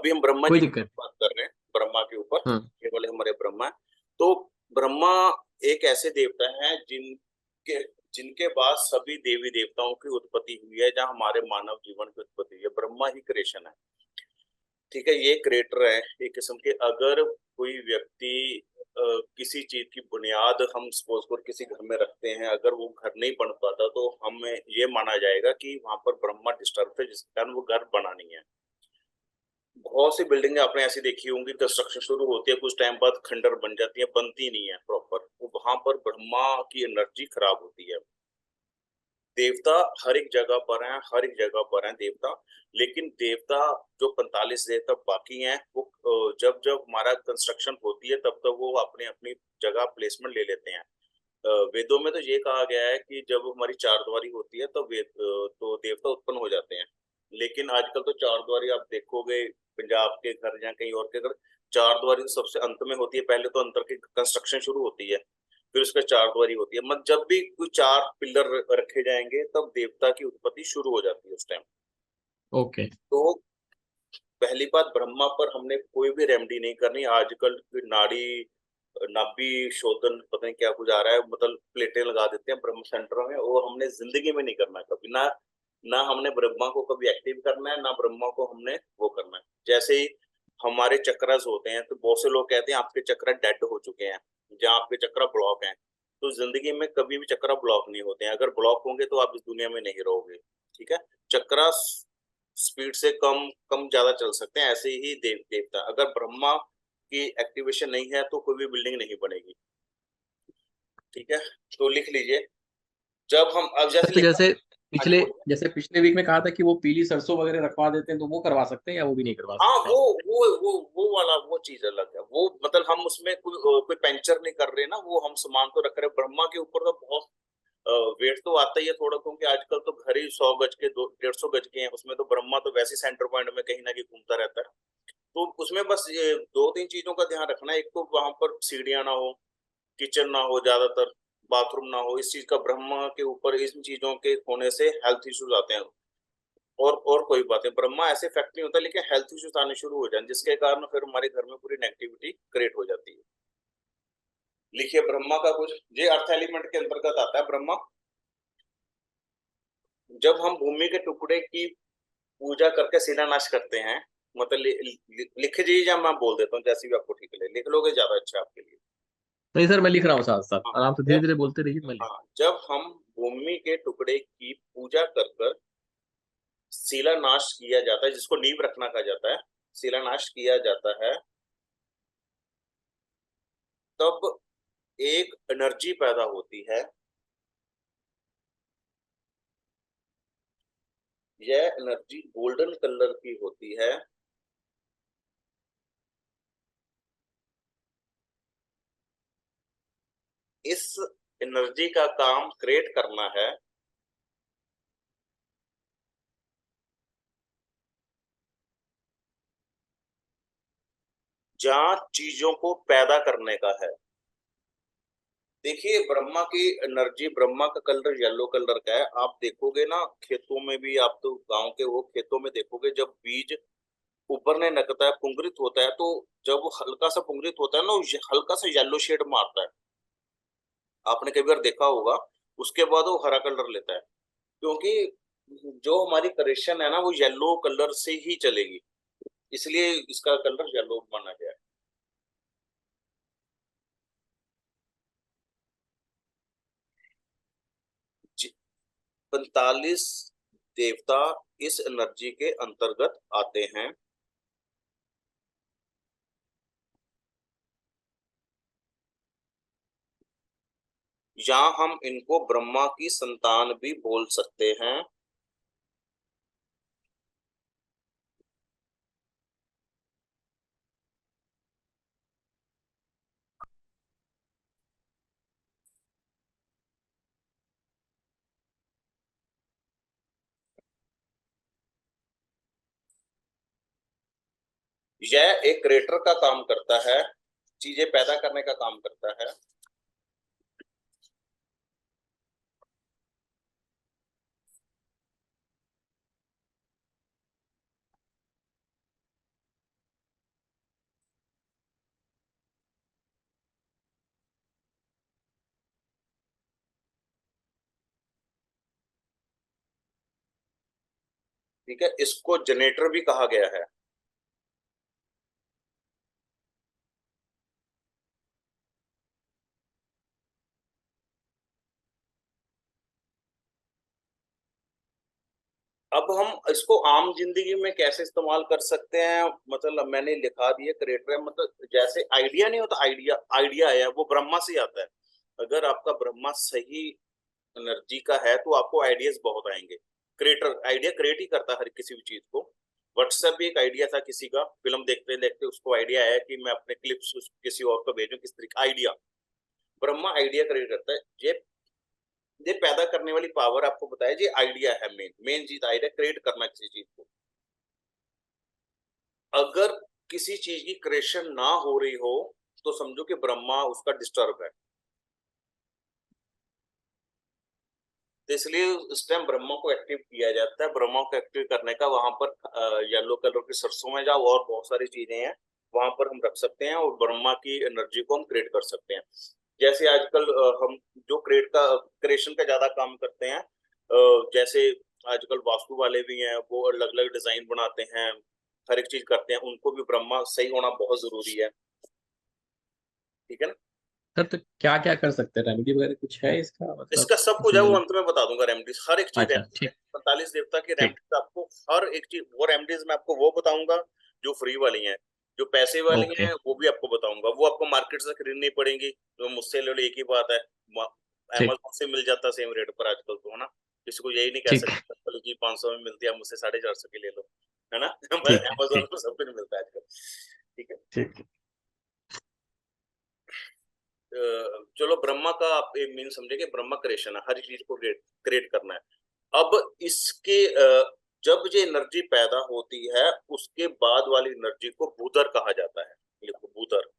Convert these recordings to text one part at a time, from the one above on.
अभी हम ब्रह्मा कोई जी की दिक्कत। बात कर रहे हैं, ब्रह्मा के ऊपर, हाँ। केवल हमारे ब्रह्मा है। तो ब्रह्मा एक ऐसे देवता हैं जिनके जिनके बाद सभी देवी देवताओं की उत्पत्ति हुई है, जहाँ हमारे मानव जीवन की उत्पत्ति हुई है, ब्रह्मा ही क्रिएशन है। ठीक है, ये क्रिएटर है एक किस्म के। अगर कोई व्यक्ति किसी चीज की बुनियाद हम सपोज कर किसी घर में रखते हैं, अगर वो घर नहीं बन पाता तो हमें ये माना जाएगा कि वहां पर ब्रह्मा डिस्टर्ब है, जिसके कारण वो घर बना नहीं है। बहुत सी बिल्डिंगें आपने ऐसी देखी होंगी, कंस्ट्रक्शन शुरू होती है, कुछ टाइम बाद खंडर बन जाती है, बनती नहीं है प्रॉपर, वो वहां पर ब्रह्मा की एनर्जी खराब होती है। देवता हर एक जगह पर हैं, हर एक जगह पर हैं देवता। लेकिन देवता जो 45 देवता बाकी हैं, वो जब जब हमारा कंस्ट्रक्शन होती है तब तब वो अपनी अपनी जगह प्लेसमेंट ले लेते हैं। वेदों में तो ये कहा गया है कि जब हमारी चारद्वारी होती है तो तो देवता उत्पन्न हो जाते हैं। लेकिन आजकल तो चारद्वारी आप देखोगे पंजाब के घर या कहीं और के घर, चारद्वारी तो सबसे अंत में होती है, पहले तो अंतर की कंस्ट्रक्शन शुरू होती है, फिर उसका चारद्वारी होती है। मतलब जब भी कोई चार पिलर रखे जाएंगे तब देवता की उत्पत्ति शुरू हो जाती है उस टाइम। ओके। तो पहली बात, ब्रह्मा पर हमने कोई भी रेमेडी नहीं करनी। आजकल नाड़ी नाभि शोधन पता नहीं क्या कुछ आ रहा है, मतलब प्लेटें लगा देते हैं ब्रह्म सेंटर में, और हमने जिंदगी में नहीं करना कभी ना। ना हमने ब्रह्मा को कभी एक्टिव करना है, ना ब्रह्मा को हमने वो करना है। जैसे ही हमारे चक्रस होते हैं तो बहुत से लोग कहते हैं आपके चक्र डेड हो चुके हैं, जहाँ आपके चक्र ब्लॉक हैं। तो जिंदगी में कभी भी चक्र ब्लॉक नहीं होते हैं, अगर ब्लॉक होंगे तो आप इस दुनिया में नहीं रहोगे। ठीक है, चक्र स्पीड से कम कम ज्यादा चल सकते हैं, ऐसे ही देवता। अगर ब्रह्मा की एक्टिवेशन नहीं है तो कोई भी बिल्डिंग नहीं बनेगी। ठीक है, तो लिख लीजिए। जब हम अब सर जैसे तो लिखा। जैसे हाँ जी पिछले बोलिए। जैसे पिछले वीक में कहा था कि वो पीली सरसों वगैरह रखवा देते हैं, तो वो करवा सकते हैं या वो भी नहीं करवा हाँ, सकते? वो वाला वो चीज अलग है। वो मतलब हम उसमें कोई पेंचर नहीं कर रहे ना, वो हम सामान तो रख रहे हैं। ब्रह्मा के ऊपर तो बहुत वेट तो आता ही है थोड़ा, क्योंकि आजकल तो घर ही 100 गज के, 150 गज के हैं, उसमें तो ब्रह्मा तो वैसे सेंटर पॉइंट में कहीं ना कहीं घूमता रहता है। तो उसमें बस ये दो तीन चीजों का ध्यान रखना है। एक तो वहां पर सीढ़ियां ना हो, किचन ना हो, ज्यादातर बाथरूम ना हो। इस चीज का ब्रह्मा के ऊपर इन चीजों के होने से हेल्थ इश्यूज आते हैं। और कोई बात नहीं, ब्रह्मा ऐसे इफेक्ट नहीं होता, लेकिन हेल्थ इश्यूज आने शुरू हो जाए जिसके कारण फिर हमारे घर में पूरी नेगेटिविटी क्रिएट हो जाती है। लिखिए ब्रह्मा का कुछ, ये अर्थ एलिमेंट के अंतर्गत आता है ब्रह्मा। जब हम भूमि के टुकड़े की पूजा करके शिलान्यास करते हैं, मतलब लिख दीजिए या मैं बोल देता हूँ, जैसे भी आपको ठीक लगे, लिख लोगे ज्यादा अच्छा है आपके लिए। नहीं सर, मैं लिख रहा हूँ साथ साथ, हाँ, आराम से धीरे जब धीरे बोलते रहिए, मैं लिख। हाँ जब हम भूमि के टुकड़े की पूजा कर कर शिलान्यास किया जाता है, जिसको नींव रखना कहा जाता है, शिलान्यास किया जाता है, तब एक एनर्जी पैदा होती है। यह एनर्जी गोल्डन कलर की होती है। इस एनर्जी का काम क्रिएट करना है। जहाँ चीजों को पैदा करने का है। देखिए ब्रह्मा की एनर्जी, ब्रह्मा का कलर येलो कलर का है। आप देखोगे ना खेतों में भी, आप तो गांव के हो, खेतों में देखोगे जब बीज उभरने लगता है, पुंगरित होता है, तो जब वो हल्का सा पुंगरित होता है ना, वो हल्का सा येलो शेड मारता है। आपने कई बार देखा होगा। उसके बाद वो हरा कलर लेता है, क्योंकि जो हमारी क्रिएशन है ना वो येलो कलर से ही चलेगी, इसलिए इसका कलर येलो माना गया है। 45 देवता इस एनर्जी के अंतर्गत आते हैं। या हम इनको ब्रह्मा की संतान भी बोल सकते हैं। यह एक क्रिएटर का काम करता है, चीजें पैदा करने का काम करता है। ठीक है, इसको जनरेटर भी कहा गया है। अब हम इसको आम जिंदगी में कैसे इस्तेमाल कर सकते हैं, मतलब मैंने लिखा दिया क्रिएटर है, मतलब जैसे आइडिया नहीं होता, आइडिया आइडिया है वो ब्रह्मा से आता है। अगर आपका ब्रह्मा सही एनर्जी का है तो आपको आइडियाज बहुत आएंगे। क्रिएटर आइडिया क्रिएट ही करता है हर किसी भी चीज को। व्हाट्सएप भी एक आइडिया था किसी का, फिल्म देखते देखते उसको आइडिया आया कि मैं अपने क्लिप्स किसी और को भेजूं, किस तरीके आइडिया। ब्रह्मा आइडिया क्रिएट करता है। ये पैदा करने वाली पावर आपको बताया, ये आइडिया है, मेन मेन चीज आइडिया क्रिएट करना किसी चीज को। अगर किसी चीज की क्रिएशन ना हो रही हो तो समझो कि ब्रह्मा उसका डिस्टर्ब है। तो इसलिए उस टाइम ब्रह्मा को एक्टिव किया जाता है। ब्रह्मा को एक्टिव करने का वहां पर येलो कलर की सरसों में जाओ, और बहुत सारी चीजें हैं वहां पर हम रख सकते हैं, और ब्रह्मा की एनर्जी को हम क्रिएट कर सकते हैं। जैसे आजकल हम जो क्रिएशन का ज्यादा काम करते हैं, जैसे आजकल वास्तु वाले भी हैं, वो अलग अलग डिजाइन बनाते हैं, हर एक चीज करते हैं, उनको भी ब्रह्मा सही होना बहुत जरूरी है। ठीक है ना। सर तो क्या क्या कर सकते हैं, रेमेडी वगैरह कुछ है इसका, मतलब इसका सब कुछ है, वो किसी। अंत में बता दूंगा। रेमडीज हर एक चीज है। अच्छा ठीक। 45 देवता की ठीक। रेमडीज आपको, हर एक चीज वो रेमडीज मैं आपको वो बताऊंगा जो फ्री वाली हैं। जो पैसे वाली ओके। हैं वो भी आपको बताऊंगा, वो आपको मार्केट से खरीदनी पड़ेंगी। तो मुझसे ले लो, एक ही बात है। ठीक। अमेजोन से मिल जाता सेम रेट पर आजकल तो, है ना। किसी को यही नहीं कह ठीक। सकते कि 500 में मिलती है, मुझसे 450 की ले लो, है ना। ठीक है। अमेजोन ठीक। पर सब कुछ मिलता है आजकल। ठीक है। ठीक। चलो, ब्रह्मा का आप मीन समझे कि ब्रह्मा क्रिएशन है, हर चीज को क्रिएट करना है। अब इसके जब ये एनर्जी पैदा होती है उसके बाद वाली एनर्जी को बूदर कहा जाता है। लिखो, बूदर।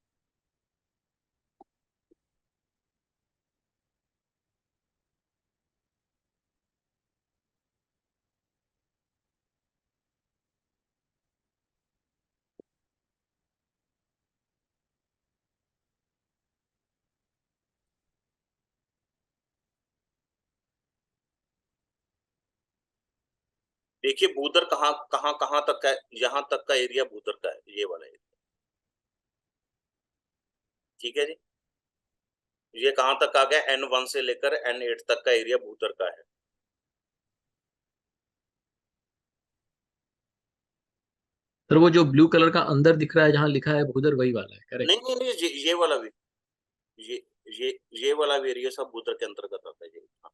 देखिए बूदर कहाँ कहाँ कहाँ तक का है, यहाँ तक का एरिया बूदर का है, ये वाला एरिया। ठीक है जी। ये कहाँ तक आ गया, N1 से लेकर N8 तक का एरिया बूदर का है। सर वो जो ब्लू कलर का अंदर दिख रहा है जहाँ लिखा है उधर, वही वाला है, करेक्ट? नहीं नहीं नहीं, ये वाला भी, ये ये ये वाला भी एरिया सब बूदर के अंतर्गत आता है, ये। हाँ,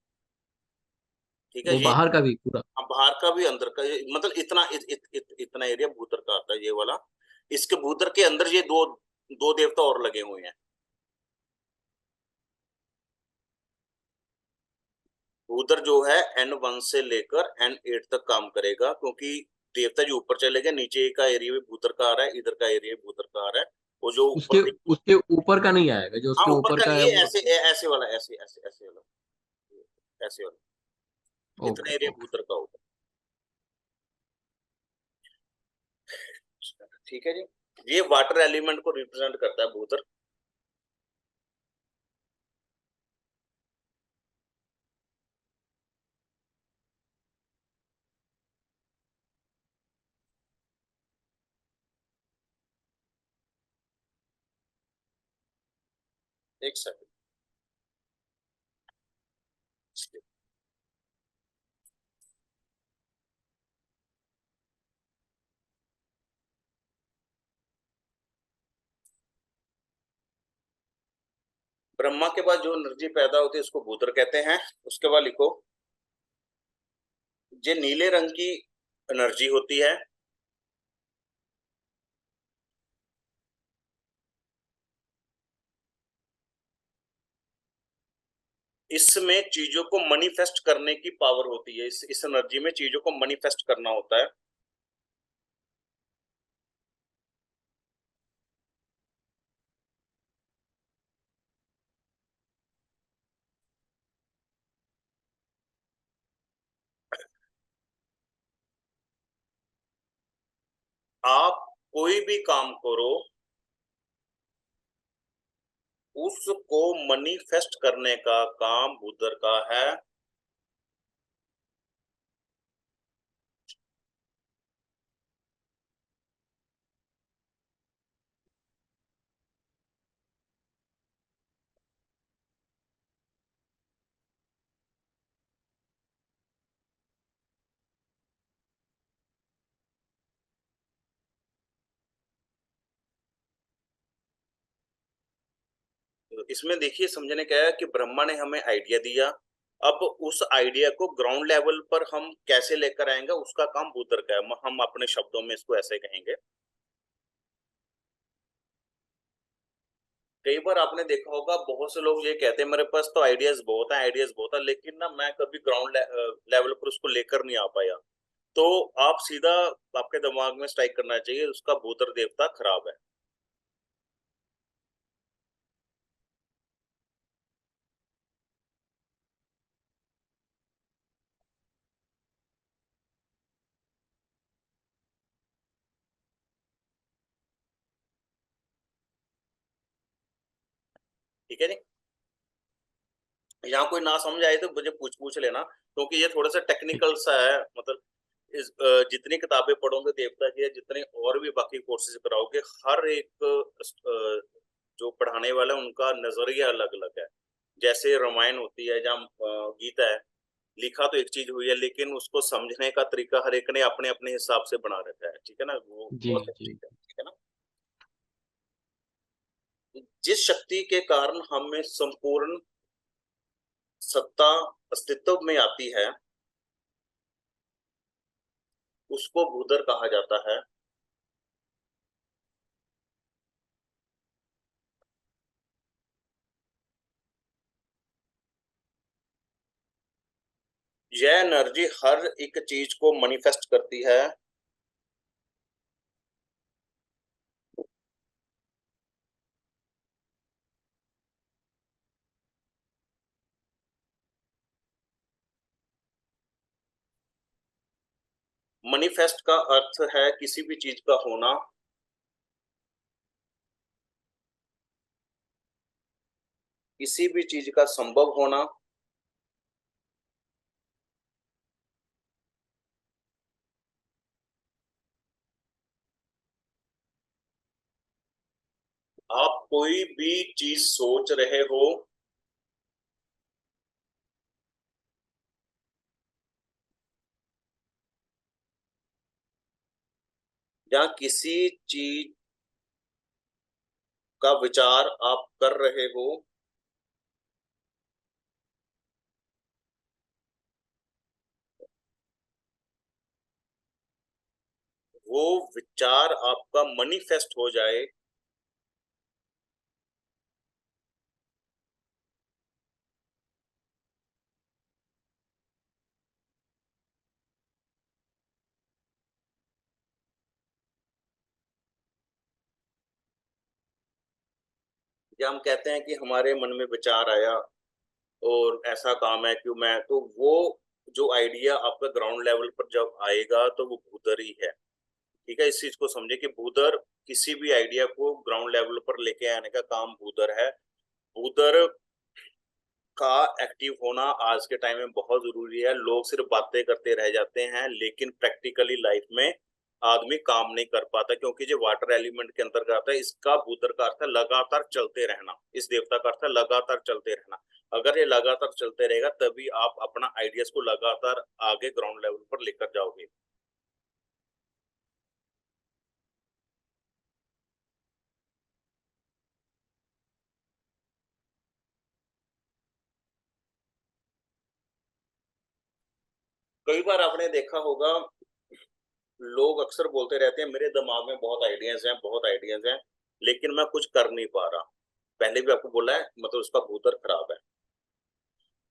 ठीक है। वो ये बाहर का भी पूरा? बाहर का भी, अंदर का, मतलब इतना इतना एरिया भूतर का आता है, ये वाला। इसके भूतर के अंदर ये दो दो देवता और लगे हुए हैं। भूतर जो है N1 से लेकर N8 तक काम करेगा, क्योंकि देवता जो ऊपर चले गए, नीचे का एरिया भी भूतर का आ रहा है, इधर का एरिया भी भूतर का आ रहा है। वो जो उसके ऊपर, उसके ऊपर का नहीं आएगा, जो हाँ उसके ऊपर ऊपर का का है ये वो? ऐसे ऐसे वाला, ऐसे ऐसे ऐसे वाला, ऐसे वाला, इतना ओके एरिया ओके। भूतर का होगा। ठीक है जी। ये वाटर एलिमेंट को रिप्रेजेंट करता है भूतर। एक सेकंड। ब्रह्मा के बाद जो एनर्जी पैदा होती है उसको भूतर कहते हैं। उसके बाद लिखो, ये नीले रंग की एनर्जी होती है। इसमें चीजों को मैनिफेस्ट करने की पावर होती है, इस एनर्जी में चीजों को मैनिफेस्ट करना होता है। आप कोई भी काम करो, उसको मैनिफेस्ट करने का काम बुधर का है। इसमें देखिए समझने क्या है कि ब्रह्मा ने हमें आइडिया दिया, अब उस आइडिया को ग्राउंड लेवल पर हम कैसे लेकर आएंगे उसका काम बुद्धर का है। हम अपने शब्दों में इसको ऐसे कहेंगे। कई बार आपने देखा होगा बहुत से लोग ये कहते हैं मेरे पास तो आइडियाज बहुत है, लेकिन ना मैं कभी ग्राउंड लेवल पर उसको लेकर नहीं आ पाया। तो आप सीधा आपके दिमाग में स्ट्राइक करना चाहिए उसका भूतर देवता खराब है। ठीक है जी। यहाँ कोई ना समझ आए तो मुझे पूछ पूछ लेना, क्योंकि ये थोड़ा सा टेक्निकल सा है। मतलब इस जितनी किताबें पढ़ोगे देवता की, जितने और भी बाकी कोर्सेज कराओगे, हर एक जो पढ़ाने वाला है उनका नजरिया अलग अलग है। जैसे रामायण होती है, जहाँ गीता है, लिखा तो एक चीज हुई है, लेकिन उसको समझने का तरीका हर एक ने अपने अपने हिसाब से बना रखा है। ठीक है ना, वो जी बहुत जी। ठीक है। ठीक है ना। जिस शक्ति के कारण हमें संपूर्ण सत्ता अस्तित्व में आती है उसको भूदर कहा जाता है। यह एनर्जी हर एक चीज को मैनिफेस्ट करती है। मैनिफेस्ट का अर्थ है किसी भी चीज का होना। किसी भी चीज का संभव होना। आप कोई भी चीज सोच रहे हो, या किसी चीज का विचार आप कर रहे हो, वो विचार आपका मैनिफेस्ट हो जाए। या हम कहते हैं कि हमारे मन में विचार आया और ऐसा काम है क्यों, मैं तो वो जो आइडिया आपका ग्राउंड लेवल पर जब आएगा तो वो भूदर ही है। ठीक है, इस चीज को समझे कि भूदर किसी भी आइडिया को ग्राउंड लेवल पर लेके आने का काम भूदर है। भूदर का एक्टिव होना आज के टाइम में बहुत जरूरी है। लोग सिर्फ बातें करते रह जाते हैं, लेकिन प्रैक्टिकली लाइफ में आदमी काम नहीं कर पाता, क्योंकि जो वाटर एलिमेंट के अंतर्गत आता है, इसका भूतर का अर्थ है लगातार चलते रहना, इस देवता का अर्थ है लगातार चलते रहना। अगर ये लगातार चलते रहेगा तभी आप अपना आइडियाज को लगातार आगे ग्राउंड लेवल पर लेकर जाओगे। कई बार आपने देखा होगा लोग अक्सर बोलते रहते हैं मेरे दिमाग में बहुत आइडियाज हैं, बहुत आइडियाज हैं, लेकिन मैं कुछ कर नहीं पा रहा। पहले भी आपको बोला है, मतलब उसका भूतर खराब है।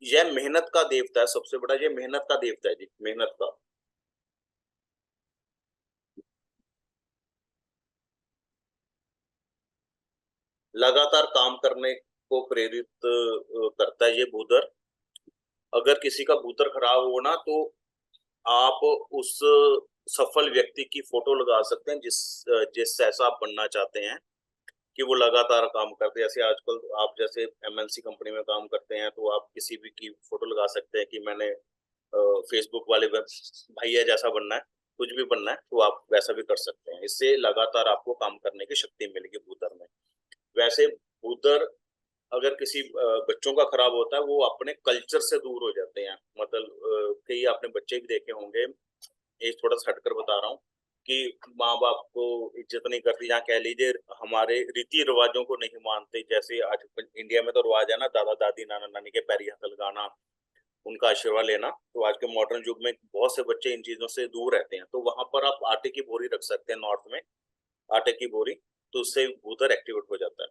यह मेहनत का देवता है, सबसे बड़ा ये मेहनत का देवता है जी, मेहनत का। लगातार काम करने को प्रेरित करता है ये भूतर। अगर किसी का भूतर खराब हो ना, तो आप उस सफल व्यक्ति की फोटो लगा सकते हैं जिस जैसा आप बनना चाहते हैं, कि वो लगातार काम करते हैं। जैसे आजकल आप जैसे एमएनसी कंपनी में काम करते हैं, तो आप किसी भी की फोटो लगा सकते हैं कि मैंने फेसबुक वाले भैया जैसा बनना है, कुछ भी बनना है तो आप वैसा भी कर सकते हैं। इससे लगातार आपको काम करने की शक्ति मिलेगी भूतर में। वैसे भूतर अगर किसी बच्चों का खराब होता है, वो अपने कल्चर से दूर हो जाते हैं। मतलब कई आपने बच्चे भी देखे होंगे, एक थोड़ा सा हटकर बता रहा हूँ। कि माँ बाप को इज्जत नहीं करती, जहाँ कह लीजिए हमारे रीति रिवाजों को नहीं मानते। जैसे आज इंडिया में तो रिवाज है ना, दादा दादी नाना नानी के पैरी हाथ लगाना, उनका आशीर्वाद लेना। तो आज के मॉडर्न युग में बहुत से बच्चे इन चीजों से दूर रहते हैं। तो वहां पर आप आटे की बोरी रख सकते हैं, नॉर्थ में आटे की बोरी, तो उससे भूतर एक्टिवेट हो जाता है।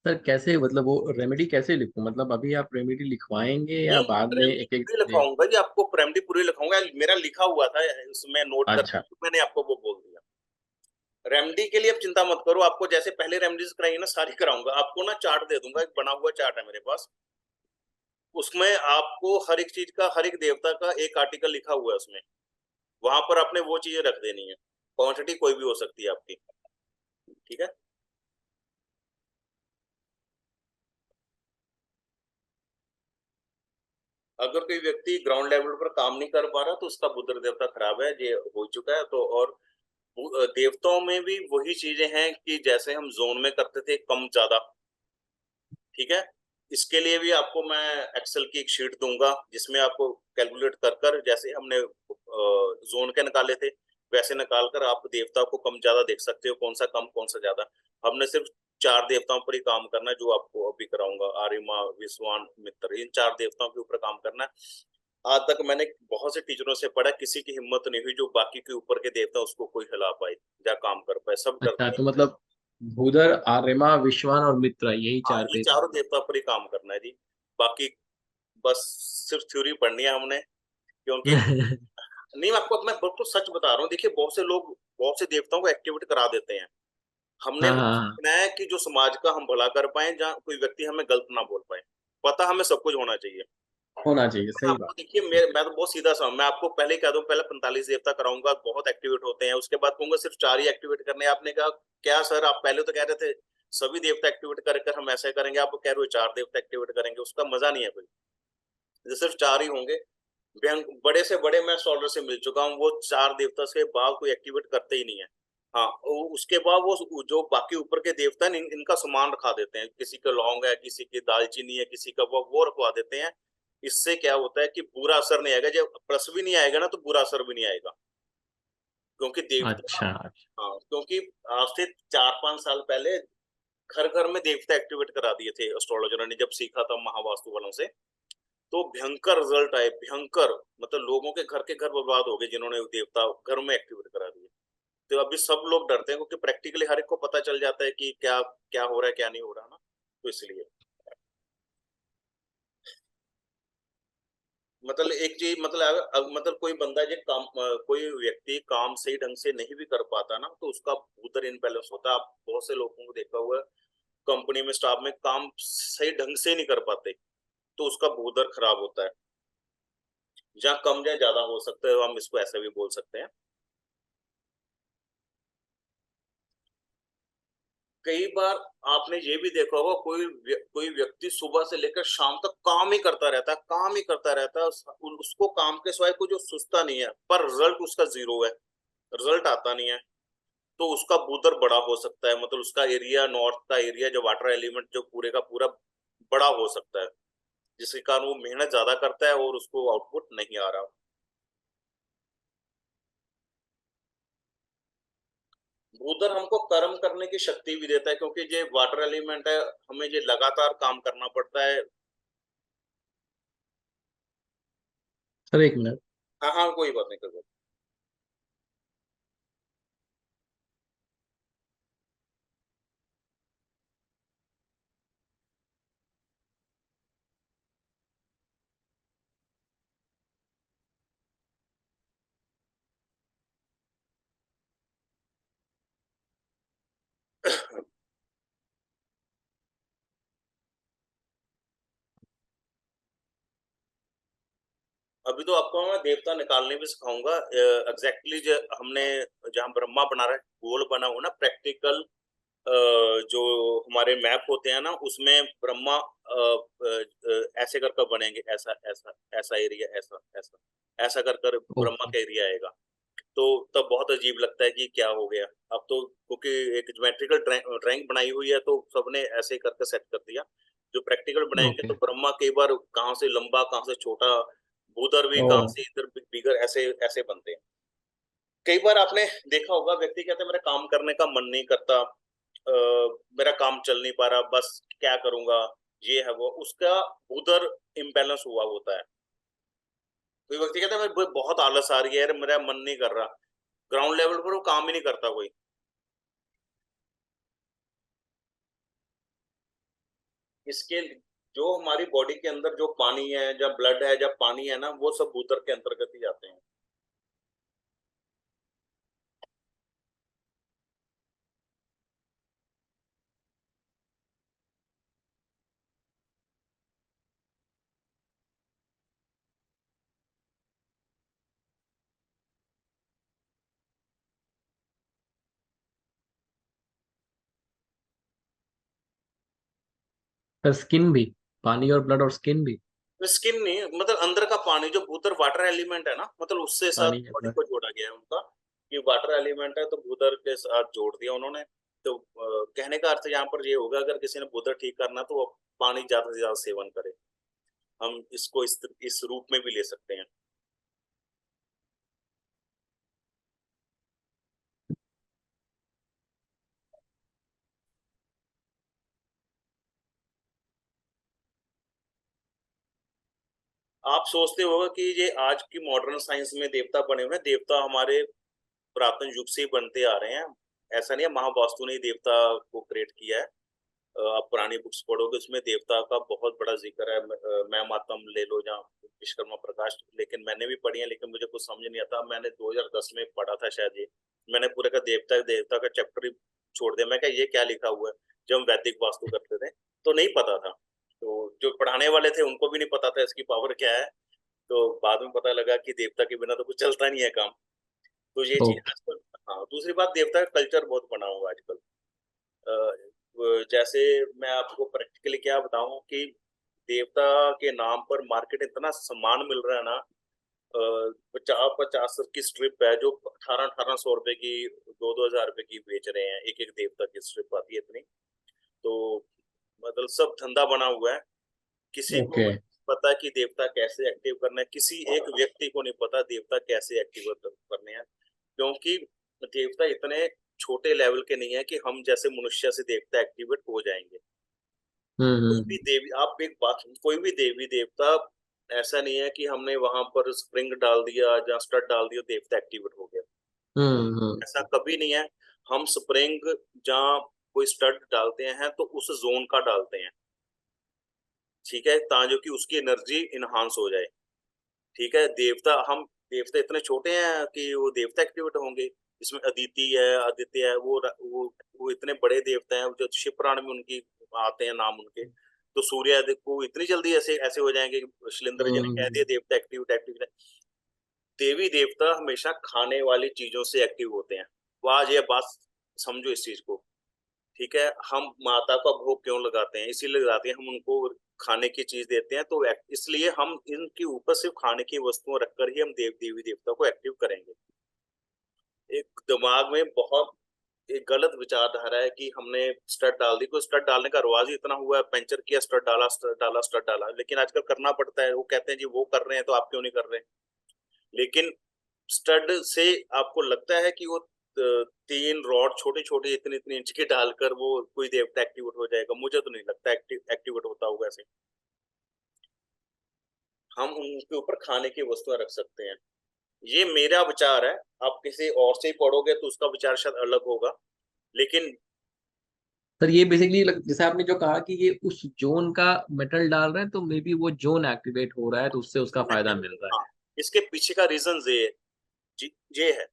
सर कैसे, मतलब वो रेमेडी कैसे लिखूं? मतलब अभी आप रेमेडी लिखवाएंगे या नहीं, बाद में रेमेडी एक एक पूरी लिखवाऊंगा जी, आपको रेमेडी पूरी लिखाऊंगा। मेरा लिखा हुआ था, उसमें नोट कर अच्छा। मैंने आपको वो बोल दिया। रेमेडी के लिए आप चिंता मत करो, आपको जैसे पहले रेमेडीज कराई ना सारी कराऊंगा। आपको ना चार्ट दे दूंगा, एक बना हुआ चार्ट है मेरे पास, उसमें आपको हर एक चीज का, हर एक देवता का एक आर्टिकल लिखा हुआ है उसमें। वहां पर आपने वो चीजें रख देनी है, क्वांटिटी कोई भी हो सकती है आपकी। ठीक है। अगर कोई व्यक्ति ग्राउंड लेवल पर काम नहीं कर पा रहा तो उसका बुद्ध देवता खराब है, ये हो चुका है। तो और देवताओं में भी वही चीजें हैं कि जैसे हम जोन में करते थे, कम ज्यादा। ठीक है। इसके लिए भी आपको मैं एक्सेल की एक शीट दूंगा, जिसमें आपको कैलकुलेट कर कर, जैसे हमने जोन के निकाले थे, वैसे निकाल कर आप देवता को कम ज्यादा देख सकते हो, कौन सा कम कौन सा ज्यादा। हमने सिर्फ 4 देवताओं पर ही काम करना है, जो आपको अभी कराऊंगा, आर्यमा विश्वान मित्र, इन 4 देवताओं के ऊपर काम करना है। आज तक मैंने बहुत से टीचरों से पढ़ा, किसी की हिम्मत नहीं हुई जो बाकी के ऊपर के देवता उसको कोई हिला पाए या काम कर पाए, सब अच्छा, डरते हैं। तो मतलब भूधर, आर्यमा, विश्वान और मित्र, यही हाँ, 4 ये पे ही काम चारों देवता पर ही काम करना है जी। बाकी बस सिर्फ थ्योरी पढ़नी है हमने, क्योंकि करना। नहीं, आपको मैं बिल्कुल सच बता रहा हूँ। देखिए, बहुत से लोग बहुत से देवताओं को एक्टिवेट करा देते हैं। हमने हाँ हाँ हाँ, देखना है कि जो समाज का हम भला कर पाए, जहाँ कोई व्यक्ति हमें गलत ना बोल पाए। पता हमें सब कुछ होना चाहिए। होना चाहिए, मैं सही आपको, बात। देखिए, मैं तो बहुत सीधा सा हूं। मैं आपको पहले ही कह दूं, पहले 45 देवता कराऊंगा, बहुत एक्टिवेट होते हैं। उसके बाद कहूंगा सिर्फ 4 ही एक्टिवेट करने हैं। आपने कहा क्या सर, आप पहले तो कह रहे थे सभी देवता एक्टिवेट कर कर हम ऐसा करेंगे, आप कह रहे हो 4 देवता एक्टिवेट करेंगे, उसका मजा नहीं है कोई। जो सिर्फ 4 ही होंगे। बड़े से बड़े मैं एस्ट्रोलॉजर से मिल चुका हूँ, वो 4 देवता से बाद कोई एक्टिवेट करते ही नहीं है। हाँ, उसके बाद वो जो बाकी ऊपर के देवता हैं, इनका सामान रखा देते हैं। किसी का लौंग है, किसी की दालचीनी है, किसी का वो रखवा देते हैं। इससे क्या होता है कि बुरा असर नहीं आएगा। जब प्लस भी नहीं आएगा ना, तो बुरा असर भी नहीं आएगा। क्योंकि देवता, अच्छा। हाँ, क्योंकि आज से 4-5 साल पहले घर घर में देवता एक्टिवेट करा दिए थे एस्ट्रोलॉजर ने, जब सीखा था महावास्तु वालों से। तो भयंकर रिजल्ट आए, भयंकर। मतलब लोगों के घर बर्बाद हो गए, जिन्होंने देवता घर में एक्टिवेट करा दिए। तो अभी सब लोग डरते हैं, क्योंकि प्रैक्टिकली हर एक को पता चल जाता है कि क्या क्या हो रहा है, क्या नहीं हो रहा ना। तो इसलिए मतलब एक चीज, मतलब मतलब कोई बंदा जो काम, कोई व्यक्ति काम सही ढंग से नहीं भी कर पाता ना, तो उसका उधर इनबैलेंस होता है। आप बहुत से लोगों को देखा हुआ है, कंपनी में स्टाफ में काम सही ढंग से नहीं कर पाते, तो उसका भूदर खराब होता है। जहाँ कम या ज्यादा हो सकता है, हम इसको ऐसा भी बोल सकते हैं। कई बार आपने ये भी देखा होगा, कोई व्यक्ति सुबह से लेकर शाम तक काम ही करता रहता है, काम ही करता रहता है। उसको काम के सिवाय कुछ सोचता नहीं है, पर रिजल्ट उसका 0 है, रिजल्ट आता नहीं है। तो उसका बूदर बड़ा हो सकता है, मतलब उसका एरिया, नॉर्थ का एरिया, जो वाटर एलिमेंट जो पूरे का पूरा बड़ा हो सकता है, जिसके कारण वो मेहनत ज्यादा करता है और उसको आउटपुट नहीं आ रहा। उधर हमको कर्म करने की शक्ति भी देता है, क्योंकि ये वाटर एलिमेंट है, हमें ये लगातार काम करना पड़ता है। सर एक मिनट। हाँ हाँ, कोई बात नहीं, कोई बात। अभी तो आपको मैं देवता निकालने भी सिखाऊंगा। एग्जैक्टली जो हमने, जहाँ ब्रह्मा बना रहा है, गोल बना हुआ ना, प्रैक्टिकल जो हमारे मैप होते हैं ना, उसमें ब्रह्मा ऐसे कर कर बनेंगे, ऐसा ऐसा, ऐसा एरिया, ऐसा ऐसा, ऐसा कर कर ब्रह्मा ओके। का एरिया आएगा। तो तब बहुत अजीब लगता है कि क्या हो गया। अब तो क्योंकि एक ज्योमेट्रिकल ड्राइंग बनाई हुई है, तो सबने ऐसे करके सेट कर दिया। जो प्रैक्टिकल बनाएंगे ओके। तो ब्रह्मा कई बार कहाँ से लंबा, कहाँ से छोटा, भूदर भी ओ। काम से इधर बिगर ऐसे ऐसे बनते हैं। कई बार आपने देखा होगा व्यक्ति कहते हैं मेरा काम करने का मन नहीं करता, मेरा काम चल नहीं पा रहा, बस क्या करूंगा, ये है वो, उसका उधर इम्बैलेंस हुआ होता है। कोई व्यक्ति कहता है मैं बहुत आलस आ रही है यार, मेरा मन नहीं कर रहा, ग्राउंड लेवल पर वो काम ही नहीं करता कोई। इसके जो हमारी बॉडी के अंदर जो पानी है, जब ब्लड है, जब पानी है ना, वो सब भूतर के अंतर्गत ही आते हैं। सर स्किन भी, पानी और ब्लड और स्किन भी। स्किन नहीं, मतलब अंदर का पानी जो भूतर वाटर एलिमेंट है ना, मतलब उससे साथ पानी है बॉडी सर। को जोड़ा गया है उनका, कि वाटर एलिमेंट है तो भूतर के साथ जोड़ दिया उन्होंने। तो कहने का अर्थ यहाँ पर ये होगा, अगर किसी ने भूतर ठीक करना तो वो पानी ज्यादा से ज्यादा सेवन करे। हम इसको इस रूप में भी ले सकते हैं। आप सोचते होगा कि ये आज की मॉडर्न साइंस में देवता बने हुए हैं, देवता हमारे पुरातन युग से ही बनते आ रहे हैं। ऐसा नहीं है महावास्तु ने ही देवता को क्रिएट किया है। आप पुरानी बुक्स पढ़ोगे उसमें देवता का बहुत बड़ा जिक्र है। मैं मातम ले लो या विश्वकर्मा प्रकाश, लेकिन मैंने भी पढ़ी है, लेकिन मुझे कुछ समझ नहीं आता। मैंने 2010 में पढ़ा था शायद ये, मैंने पूरे का देवता देवता का चैप्टर ही छोड़ दिया। मैं क्या ये क्या लिखा हुआ है, जब हम वैदिक वास्तु करते थे तो नहीं पता था। तो जो पढ़ाने वाले थे उनको भी नहीं पता था इसकी पावर क्या है। तो बाद में पता लगा कि देवता के बिना तो कुछ चलता नहीं है काम। तो ये चीज ओके। आजकल। हाँ, दूसरी बात, देवता का कल्चर बहुत बना हुआ है आजकल। जैसे मैं आपको प्रैक्टिकली क्या बताऊं कि देवता के नाम पर मार्केट इतना सामान मिल रहा है ना। 50-50 की स्ट्रिप है जो 1800-1800 रुपए की, 2-2 हजार रुपए की बेच रहे हैं। एक एक देवता की स्ट्रिप आती है इतनी। तो मतलब सब धंधा बना हुआ है। किसी को ओके। नहीं पता कि देवता कैसे एक्टिव करना है, किसी एक व्यक्ति को नहीं पता देवता कैसे एक्टिव करने हैं। क्योंकि देवता इतने छोटे लेवल के नहीं है कि हम जैसे मनुष्य से देवता एक्टिवेट हो जाएंगे। कोई भी हम्म। देवी, आप एक बात, कोई भी देवी देवता ऐसा नहीं है कि हमने वहां पर स्प्रिंग डाल दिया या स्टड डाल दिया देवता एक्टिवेट हो गया। ऐसा कभी नहीं है। हम स्प्रिंग जहाँ कोई स्टड डालते हैं तो उस जोन का डालते हैं, ठीक है, ताकि कि उसकी एनर्जी इनहांस हो जाए। ठीक है, देवता, हम देवता इतने छोटे हैं कि वो देवता एक्टिवेट होंगे। इसमें अदिति है, आदित्य है, वो इतने बड़े देवता हैं जो शिव पुराण में उनकी आते हैं नाम उनके। तो सूर्य आदि को इतनी जल्दी ऐसे ऐसे हो जाएंगे कि शैलेंद्र जी ने कह हम्म। दिया देवता एक्टिवेट एक्टिवेट। देवी देवता हमेशा खाने वाली चीजों से एक्टिव होते हैं। वो आज ये बात समझो इस चीज को। ठीक है, हम माता का भोग क्यों लगाते हैं, इसीलिए लगाते हैं, हम उनको खाने की चीज देते हैं। तो इसलिए हम इनके ऊपर सिर्फ खाने की वस्तुएं रखकर ही हम देवी देवता को एक्टिव करेंगे। एक दिमाग में बहुत एक गलत विचारधारा है कि हमने स्टड डाल दी, को स्टड डालने का रिवाज ही इतना हुआ है, पंचर किया, स्टड डाला, स्टड डाला, स्टड डाला। लेकिन आजकल करना पड़ता है। वो कहते हैं जी वो कर रहे हैं तो आप क्यों नहीं कर रहे। लेकिन स्टड से आपको लगता है कि वो 3 रॉड छोटे छोटे इतने इतने इंच के डालकर वो कोई देवता एक्टिवेट हो जाएगा, मुझे तो नहीं लगता एक्टिवेट होता होगा ऐसे। हम उनके ऊपर खाने की वस्तुएं रख सकते हैं। ये मेरा विचार है। आप किसी और से ही पढ़ोगे तो उसका विचार शायद अलग होगा, लेकिन सर ये बेसिकली जैसे आपने जो कहा कि ये उस जोन का मेटल डाल रहे हैं तो मे बी वो जोन एक्टिवेट हो रहा है तो उससे उसका फायदा मिल रहा हाँ, इसके पीछे का रीजन जी, ये है।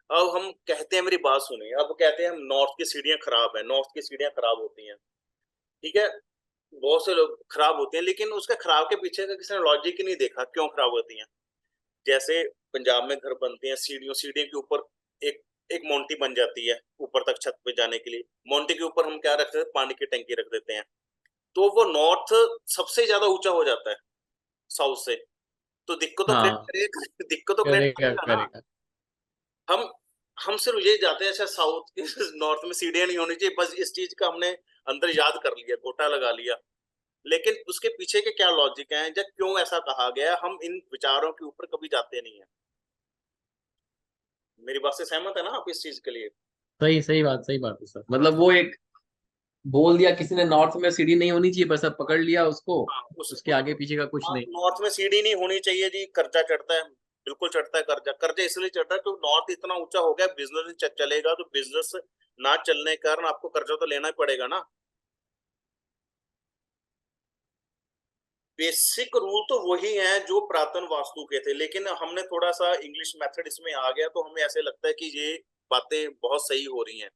अब हम कहते हैं, मेरी बात सुनिए, अब कहते हैं हम नॉर्थ की सीढ़ियां खराब है, नॉर्थ की सीढ़ियां खराब होती हैं। ठीक है, बहुत से लोग खराब होते हैं, लेकिन उसके खराब के पीछे का किसी ने लॉजिक ही नहीं देखा क्यों खराब होती हैं। जैसे पंजाब में घर बनते हैं सीढ़ियों सीढ़ियों के ऊपर एक एक मोंटी बन जाती है ऊपर तक छत पे जाने के लिए। मोंटी के ऊपर हम क्या रखते हैं, पानी की टंकी रख देते हैं। तो वो नॉर्थ सबसे ज्यादा ऊंचा हो जाता है साउथ से। तो दिक्कत है। तो क्रिएट हाँ, करेगा, दिक्कत तो क्रिएट करेगा करेगा ना। करेगा। हम हम सिर्फ ये जाते हैं अच्छा साउथ नॉर्थ में सीढ़ियां नहीं होनी चाहिए, बस इस चीज का हमने अंदर याद कर लिया, गोटा लगा लिया। लेकिन उसके पीछे के क्या लॉजिक है, या क्यों ऐसा कहा गया है, हम इन विचारों के ऊपर कभी जाते नहीं है। मेरी बात से सहमत है ना आप इस चीज के लिए? सही सही बात है सर, हाँ मतलब वो एक बोल दिया किसी ने, नॉर्थ में सीढ़ी नहीं होनी चाहिए, बस अब पकड़ लिया उसको, हाँ, उसके आगे पीछे का कुछ हाँ, नहीं। नॉर्थ में सीढ़ी नहीं होनी चाहिए जी, कर्जा चढ़ता है। बिल्कुल चढ़ता है कर्जा, कर्जा इसलिए चढ़ता है क्योंकि नॉर्थ इतना ऊंचा हो गया, बिजनेस नहीं चलेगा, तो बिजनेस ना चलने के कारण आपको कर्जा तो लेना ही पड़ेगा ना। बेसिक रूल तो वही है जो पुरातन वास्तु के थे, लेकिन हमने थोड़ा सा इंग्लिश मेथड इसमें आ गया, तो हमें ऐसे लगता है कि ये बातें बहुत सही हो रही हैं,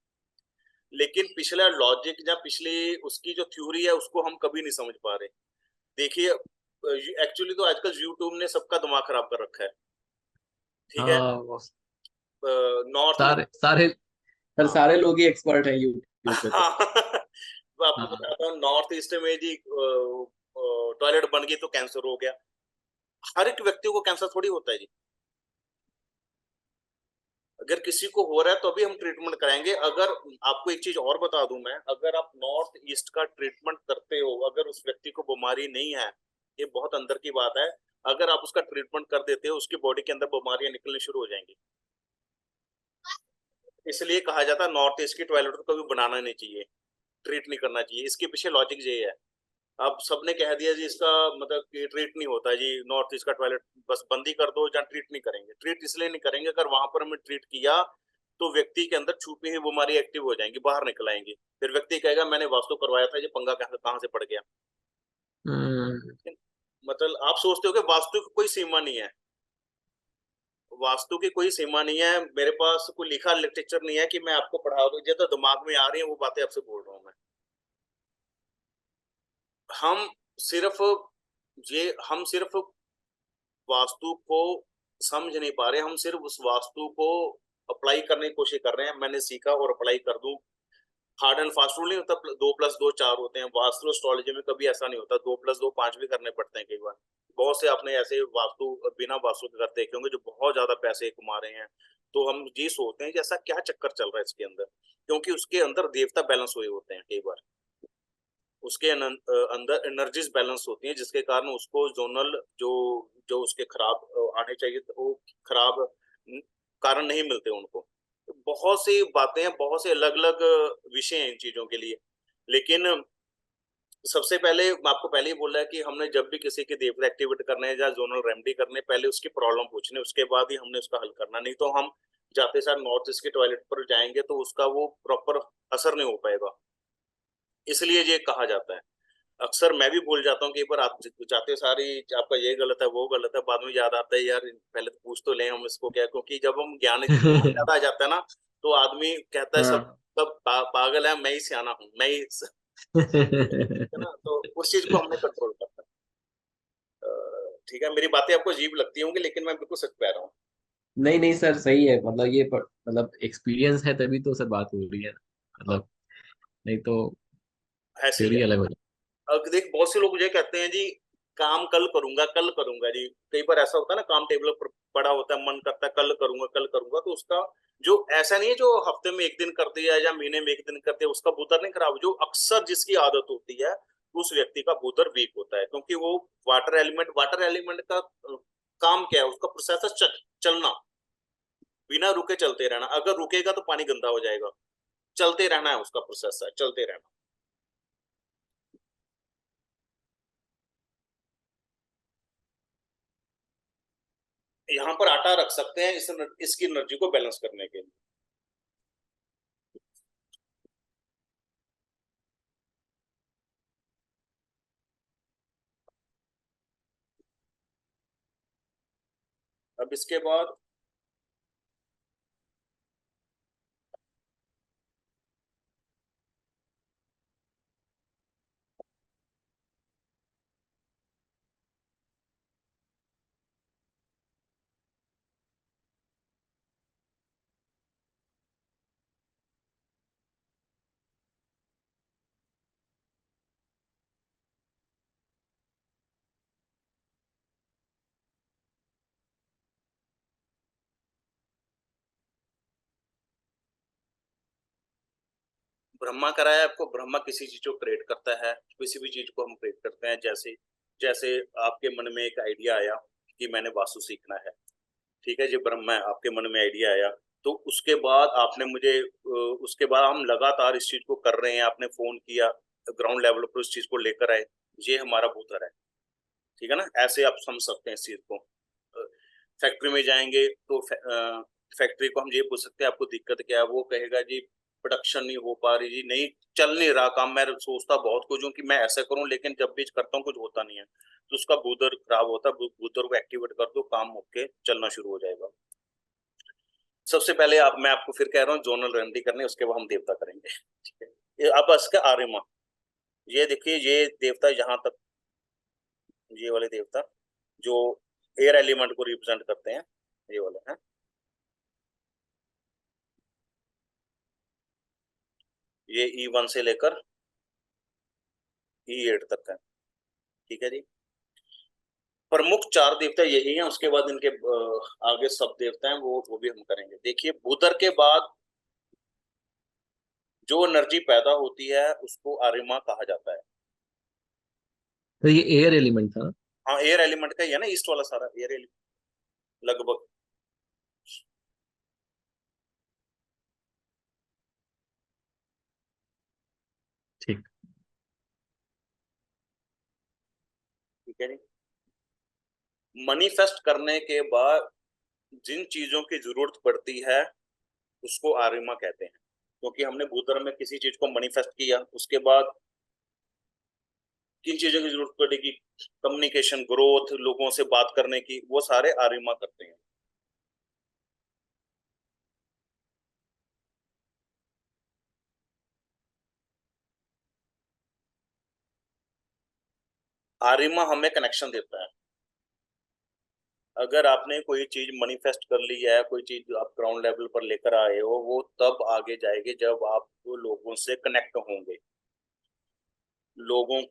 लेकिन पिछला लॉजिक या पिछली उसकी जो थ्योरी है उसको हम कभी नहीं समझ पा रहे। देखिए, एक्चुअली तो आजकल यूट्यूब ने सबका दिमाग खराब कर रखा है। ठीक है। हाँ नॉर्थ में। सारे सारे सर, हाँ। सारे लोग ही एक्सपर्ट हैं यूट्यूब पे तो। हाँ। मैं आपको हाँ बताता हूँ, नॉर्थ ईस्ट में जी टॉयलेट बन गई तो कैंसर हो गया। हर एक व्यक्ति को कैंसर थोड़ी होता है जी। अगर किसी को हो रहा है तो अभी हम ट्रीटमेंट कराएंगे। अगर आपको एक चीज और बता दूं मैं, अगर आप नॉर्थ ईस्ट का ट्रीटमेंट करते हो, अगर उस व्यक्ति को बीमारी नहीं है, ये बहुत अंदर की बात है, अगर आप उसका ट्रीटमेंट कर देते हो, उसकी बॉडी के अंदर बीमारियां निकलनी शुरू हो जाएंगी। इसलिए कहा जाता है नॉर्थ ईस्ट की टॉयलेट को कभी बनाना नहीं चाहिए, ट्रीट नहीं करना चाहिए। इसके पीछे लॉजिक ये है। अब सबने कह दिया जी इसका मतलब कि ट्रीट नहीं होता जी, नॉर्थ ईस्ट का टॉयलेट बस बंद ही कर दो, जहाँ ट्रीट नहीं करेंगे। ट्रीट इसलिए नहीं करेंगे, अगर वहां पर हमने ट्रीट किया तो व्यक्ति के अंदर छुपी हुई बीमारी एक्टिव हो जाएंगी, बाहर निकल आएंगी। फिर व्यक्ति कहेगा मैंने वास्तु करवाया था, ये पंगा कहाँ कहाँ से पड़ गया। हम्म। मतलब आप सोचते हो कि वास्तु की कोई सीमा नहीं है। वास्तु की कोई सीमा नहीं है, मेरे पास कोई लिखा लिटरेचर नहीं है कि मैं आपको पढ़ा दूं, ये तो दिमाग में आ रही है वो बातें आपसे बोल रहा हूँ मैं। हम सिर्फ हम सिर्फ वास्तु को समझ नहीं पा रहे, हम सिर्फ उस वास्तु को अप्लाई करने की कोशिश कर रहे हैं, मैंने सीखा और अप्लाई कर दूं। हार्ड एंड फास्ट रूल नहीं होता, 2+2 4 होते हैं। वास्तु एस्ट्रोलॉजी में कभी ऐसा नहीं होता, 2+2 5 भी करने पड़ते हैं कई बार। बहुत से आपने ऐसे वास्तु बिना वास्तु के करते देखे होंगे जो बहुत ज्यादा पैसे कमा रहे हैं। तो हम ये सोचते हैं कि ऐसा क्या चक्कर चल रहा है इसके अंदर, क्योंकि उसके अंदर देवता बैलेंस हुए होते हैं कई बार। उसके अंदर एनर्जीज बैलेंस होती हैं, जिसके कारण उसको जोनल जो जो उसके खराब आने चाहिए तो वो खराब कारण नहीं मिलते उनको। बहुत सी बातें हैं, बहुत से अलग अलग विषय हैं इन चीजों के लिए। लेकिन सबसे पहले मैं आपको पहले ही बोला है कि हमने जब भी किसी के देवता एक्टिवेट करने या जोनल रेमेडी करने, पहले उसकी प्रॉब्लम पूछनी, उसके बाद ही हमने उसका हल करना। नहीं तो हम जाते सार नॉर्थ ईस्ट के टॉयलेट पर जाएंगे तो उसका वो प्रॉपर असर नहीं हो पाएगा। इसलिए ये कहा जाता है। अक्सर मैं भी भूल जाता हूँ कि एक बार आप जाते सारी आपका ये गलत है वो गलत है, बाद में याद आता है यार पहले तो पूछ तो लें हम इसको क्या, क्योंकि जब हम ज्ञान ज्यादा आ जाता है ना, तो आदमी कहता है सब हाँ। सब पागल है, मैं ही सियाना हूँ, मैं ही है ना, तो उस चीज को हमने कंट्रोल करना है। ठीक है, मेरी बातें आपको अजीब लगती होंगी, लेकिन मैं बिल्कुल सच कह रहा हूँ। नहीं नहीं सर, सही है, मतलब ये मतलब एक्सपीरियंस है तभी तो सर बात हो रही है ना, हाँ, मतलब नहीं तो ऐसे ही थ्योरी है। अलग हो जाए। अब देख, बहुत से लोग मुझे कहते हैं जी काम कल करूंगा जी। कई बार ऐसा होता है ना, काम टेबल पर पड़ा होता है, मन करता है कल करूंगा, तो उसका जो ऐसा नहीं है जो हफ्ते में एक दिन कर दिया या महीने में एक दिन कर दिया उसका बुधर नहीं खराब। जो अक्सर जिसकी आदत होती है उस व्यक्ति का बुधर वीक होता है, क्योंकि वो वाटर एलिमेंट का काम क्या है, उसका प्रोसेस है चलना, बिना रुके चलते रहना। अगर रुकेगा तो पानी गंदा हो जाएगा। चलते रहना है उसका प्रोसेस, है चलते रहना। यहाँ पर आटा रख सकते हैं इसकी एनर्जी को बैलेंस करने के लिए। अब इसके बाद ब्रह्मा कराया आपको, ब्रह्मा किसी चीज को क्रिएट करता है, किसी भी चीज को हम क्रिएट करते हैं। जैसे जैसे आपके मन में एक आइडिया आया कि मैंने वास्तु सीखना है, ठीक है जी, ब्रह्मा है, आपके मन में आइडिया आया, तो उसके बाद आपने मुझे उसके बाद हम लगातार इस चीज को कर रहे हैं, आपने फोन किया, ग्राउंड लेवल पर उस चीज को लेकर आए, ये हमारा भूतर है। ठीक है ना, ऐसे आप समझ सकते हैं इस चीज को। फैक्ट्री में जाएंगे तो फैक्ट्री को हम ये पूछ सकते हैं आपको दिक्कत क्या है, वो कहेगा जी प्रोडक्शन नहीं हो पा रही जी, नहीं चल नहीं रहा काम, मैं सोचता बहुत कुछ हूँ कि मैं ऐसा करूं, लेकिन जब भी करता हूँ कुछ होता नहीं है, तो उसका बूदर खराब होता है, बूदर को एक्टिवेट कर दो, काम होके चलना शुरू हो जाएगा। सबसे पहले आप, मैं आपको फिर कह रहा हूँ जोनल रेमेडी करने, उसके बाद हम देवता करेंगे। ठीक है, अब इसका आर्यमा, ये देखिए, ये देवता यहाँ तक, ये वाले देवता जो एयर एलिमेंट को रिप्रेजेंट करते हैं, ये वाले हैं, ये E1 से लेकर E8 तक है। ठीक है जी, प्रमुख चार देवता यही हैं, उसके बाद इनके आगे सब देवता हैं, वो भी हम करेंगे। देखिए, बुधर के बाद जो एनर्जी पैदा होती है उसको आर्यमा कहा जाता है। तो ये एयर एलिमेंट था ना? हाँ, एयर एलिमेंट का ही है ना, ईस्ट वाला सारा एयर एलिमेंट लगभग। ठीक। ठीक है जी, मैनिफेस्ट करने के बाद जिन चीजों की जरूरत पड़ती है उसको आर्यमा कहते हैं, क्योंकि हमने भूतल में किसी चीज को मैनिफेस्ट किया, उसके बाद किन चीजों की जरूरत पड़ेगी, कम्युनिकेशन, ग्रोथ, लोगों से बात करने की, वो सारे आर्यमा करते हैं। आर्यमा हमें कनेक्शन देता है। अगर आपने कोई चीज मैनिफेस्ट कर ली है, कोई चीज आप ग्राउंड लेवल पर लेकर आए हो, वो तब आगे जाएगी जब आप लोगों से कनेक्ट होंगे। लोगों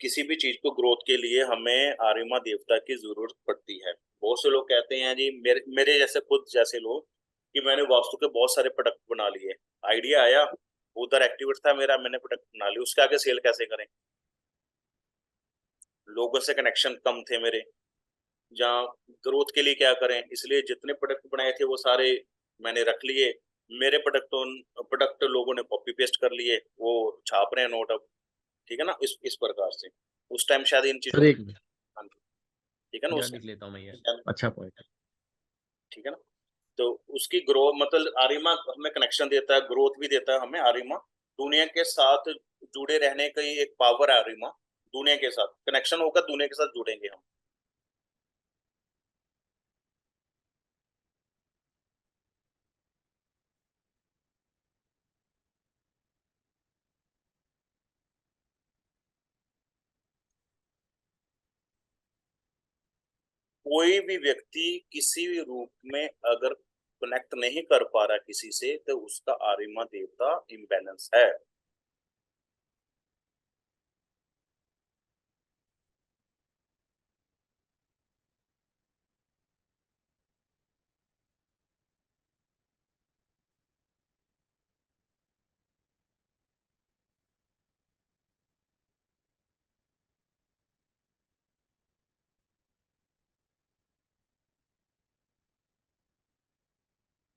किसी भी चीज को ग्रोथ के लिए हमें आर्यमा देवता की जरूरत पड़ती है। बहुत से लोग कहते हैं जी, मेरे जैसे, खुद जैसे लोग, कि मैंने वास्तु के बहुत सारे प्रोडक्ट बना लिए, आइडिया आया, उधर एक्टिवेट था मेरा, मैंने प्रोडक्ट बना लिए, उसके आगे सेल कैसे करें, लोगों से कनेक्शन कम थे मेरे, जहाँ ग्रोथ के लिए क्या करें, इसलिए जितने प्रोडक्ट बनाए थे वो सारे मैंने रख लिए। मेरे प्रोडक्ट लोगों ने कॉपी पेस्ट कर लिए, वो छाप रहे हैं नोट अब। ठीक है ना, इस प्रकार से उस टाइम शायद इन चीजों सर को, एक मिनट, हाँ जी, ठीक है ना, यार उस लिख लेता हूँ मैं ये, टाइम, अच्छा पॉइंट है। ठीक है ना। तो उसकी ग्रोथ मतलब आर्यमा हमें कनेक्शन देता है, ग्रोथ भी देता है हमें आर्यमा, दुनिया के साथ जुड़े रहने का ही एक पावर है आर्यमा। दुनिया के साथ कनेक्शन होगा, दुनिया के साथ जुड़ेंगे हम। कोई भी व्यक्ति किसी भी रूप में अगर कनेक्ट नहीं कर पा रहा किसी से, तो उसका आर्यमा देवता इम्बैलेंस है।